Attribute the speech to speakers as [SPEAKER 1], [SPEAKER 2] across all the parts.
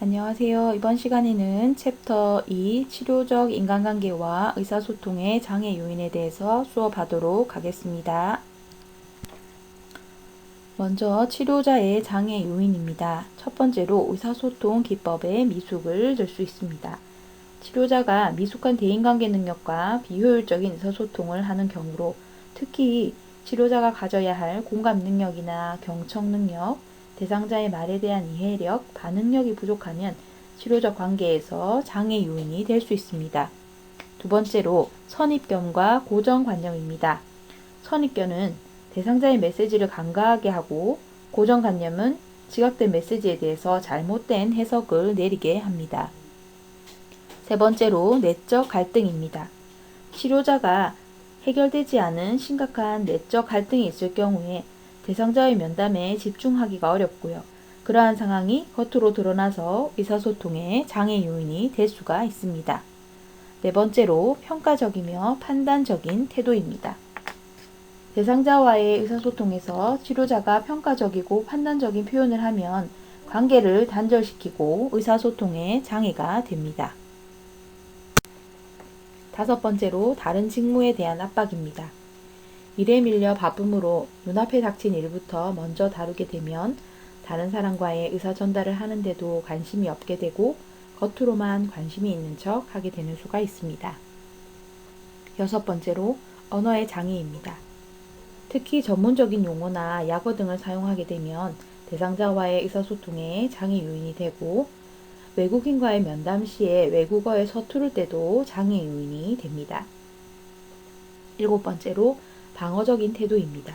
[SPEAKER 1] 안녕하세요. 이번 시간에는 챕터 2 치료적 인간관계와 의사소통의 장애 요인에 대해서 수업하도록 하겠습니다. 먼저 치료자의 장애 요인입니다. 첫 번째로 의사소통 기법에 미숙을 들 수 있습니다. 치료자가 미숙한 대인관계 능력과 비효율적인 의사소통을 하는 경우로 특히 치료자가 가져야 할 공감 능력이나 경청 능력, 대상자의 말에 대한 이해력, 반응력이 부족하면 치료적 관계에서 장애 요인이 될 수 있습니다. 두 번째로 선입견과 고정관념입니다. 선입견은 대상자의 메시지를 간과하게 하고 고정관념은 지각된 메시지에 대해서 잘못된 해석을 내리게 합니다. 세 번째로 내적 갈등입니다. 치료자가 해결되지 않은 심각한 내적 갈등이 있을 경우에 대상자의 면담에 집중하기가 어렵고요. 그러한 상황이 겉으로 드러나서 의사소통의 장애 요인이 될 수가 있습니다. 네 번째로 평가적이며 판단적인 태도입니다. 대상자와의 의사소통에서 치료자가 평가적이고 판단적인 표현을 하면 관계를 단절시키고 의사소통에 장애가 됩니다. 다섯 번째로 다른 직무에 대한 압박입니다. 일에 밀려 바쁨으로 눈앞에 닥친 일부터 먼저 다루게 되면 다른 사람과의 의사 전달을 하는데도 관심이 없게 되고 겉으로만 관심이 있는 척 하게 되는 수가 있습니다. 여섯 번째로 언어의 장애입니다. 특히 전문적인 용어나 약어 등을 사용하게 되면 대상자와의 의사소통에 장애 요인이 되고 외국인과의 면담 시에 외국어에 서투를 때도 장애 요인이 됩니다. 일곱 번째로 방어적인 태도입니다.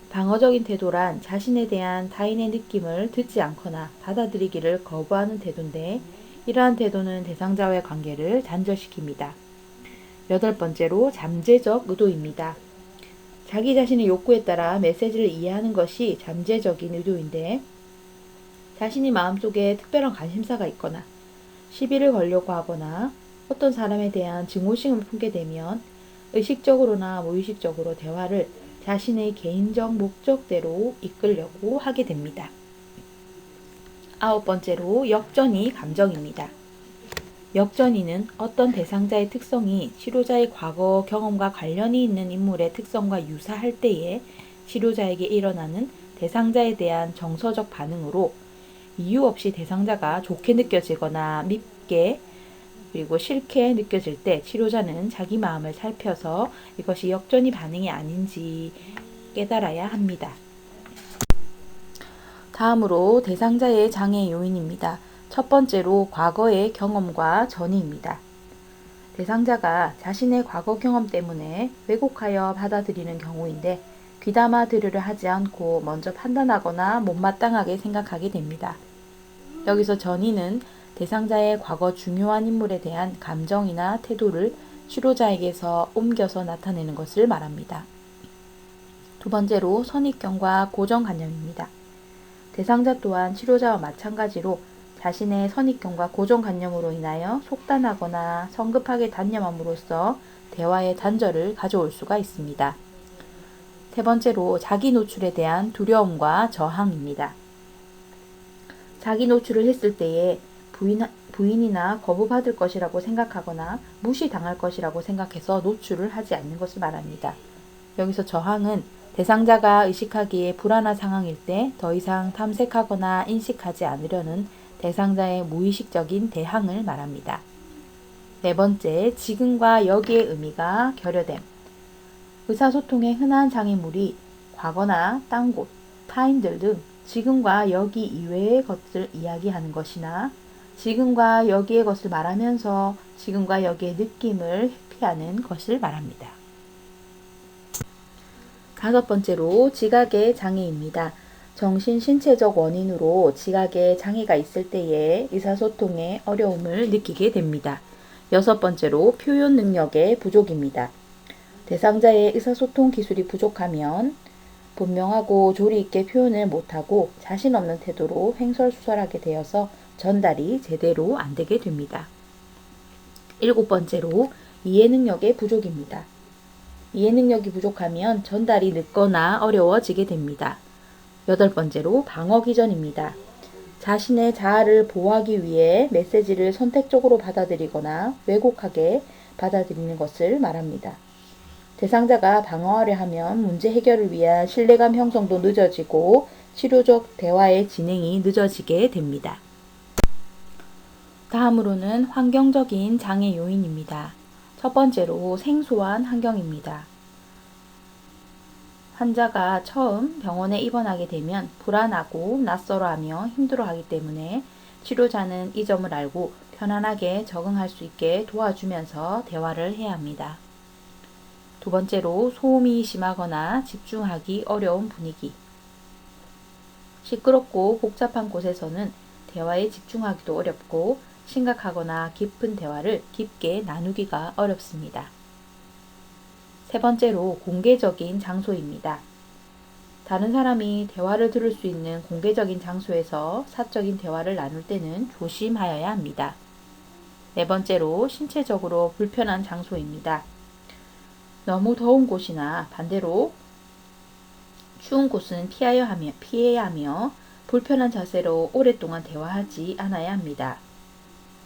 [SPEAKER 1] 방어적인 태도란 자신에 대한 타인의 느낌을 듣지 않거나 받아들이기를 거부하는 태도인데 이러한 태도는 대상자와의 관계를 단절시킵니다. 여덟 번째로 잠재적 의도입니다. 자기 자신의 욕구에 따라 메시지를 이해하는 것이 잠재적인 의도인데 자신이 마음속에 특별한 관심사가 있거나 시비를 걸려고 하거나 어떤 사람에 대한 증오심을 품게 되면 의식적으로나 무의식적으로 대화를 자신의 개인적 목적대로 이끌려고 하게 됩니다. 아홉 번째로 역전이 감정입니다. 역전이는 어떤 대상자의 특성이 치료자의 과거 경험과 관련이 있는 인물의 특성과 유사할 때에 치료자에게 일어나는 대상자에 대한 정서적 반응으로 이유 없이 대상자가 좋게 느껴지거나 밉게 그리고 싫게 느껴질 때 치료자는 자기 마음을 살펴서 이것이 역전이 반응이 아닌지 깨달아야 합니다. 다음으로 대상자의 장애 요인입니다. 첫 번째로 과거의 경험과 전이입니다. 대상자가 자신의 과거 경험 때문에 왜곡하여 받아들이는 경우인데 귀담아 들으려 하지 않고 먼저 판단하거나 못마땅하게 생각하게 됩니다. 여기서 전이는 대상자의 과거 중요한 인물에 대한 감정이나 태도를 치료자에게서 옮겨서 나타내는 것을 말합니다. 두 번째로 선입견과 고정관념입니다. 대상자 또한 치료자와 마찬가지로 자신의 선입견과 고정관념으로 인하여 속단하거나 성급하게 단념함으로써 대화의 단절을 가져올 수가 있습니다. 세 번째로 자기 노출에 대한 두려움과 저항입니다. 자기 노출을 했을 때에 부인이나 거부받을 것이라고 생각하거나 무시당할 것이라고 생각해서 노출을 하지 않는 것을 말합니다. 여기서 저항은 대상자가 의식하기에 불안한 상황일 때 더 이상 탐색하거나 인식하지 않으려는 대상자의 무의식적인 대항을 말합니다. 네 번째, 지금과 여기의 의미가 결여됨. 의사소통의 흔한 장애물이 과거나 딴 곳, 타인들 등 지금과 여기 이외의 것을 이야기하는 것이나 지금과 여기의 것을 말하면서 지금과 여기의 느낌을 회피하는 것을 말합니다. 다섯 번째로 지각의 장애입니다. 정신 신체적 원인으로 지각의 장애가 있을 때에 의사소통에 어려움을 느끼게 됩니다. 여섯 번째로 표현 능력의 부족입니다. 대상자의 의사소통 기술이 부족하면 분명하고 조리 있게 표현을 못하고 자신 없는 태도로 횡설수설하게 되어서 전달이 제대로 안 되게 됩니다. 일곱 번째로 이해 능력의 부족입니다. 이해 능력이 부족하면 전달이 늦거나 어려워지게 됩니다. 여덟 번째로 방어 기전입니다. 자신의 자아를 보호하기 위해 메시지를 선택적으로 받아들이거나 왜곡하게 받아들이는 것을 말합니다. 대상자가 방어하려 하면 문제 해결을 위한 신뢰감 형성도 늦어지고 치료적 대화의 진행이 늦어지게 됩니다. 다음으로는 환경적인 장애 요인입니다. 첫 번째로 생소한 환경입니다. 환자가 처음 병원에 입원하게 되면 불안하고 낯설어하며 힘들어하기 때문에 치료자는 이 점을 알고 편안하게 적응할 수 있게 도와주면서 대화를 해야 합니다. 두 번째로 소음이 심하거나 집중하기 어려운 분위기. 시끄럽고 복잡한 곳에서는 대화에 집중하기도 어렵고 심각하거나 깊은 대화를 깊게 나누기가 어렵습니다. 세 번째로 공개적인 장소입니다. 다른 사람이 대화를 들을 수 있는 공개적인 장소에서 사적인 대화를 나눌 때는 조심하여야 합니다. 네 번째로 신체적으로 불편한 장소입니다. 너무 더운 곳이나 반대로 추운 곳은 피해야 하며 불편한 자세로 오랫동안 대화하지 않아야 합니다.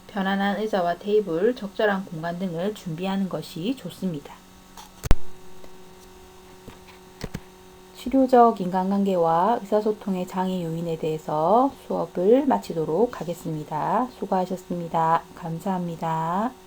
[SPEAKER 1] 편안한 의자와 테이블, 적절한 공간 등을 준비하는 것이 좋습니다. 치료적 인간관계와 의사소통의 장애 요인에 대해서 수업을 마치도록 하겠습니다. 수고하셨습니다. 감사합니다.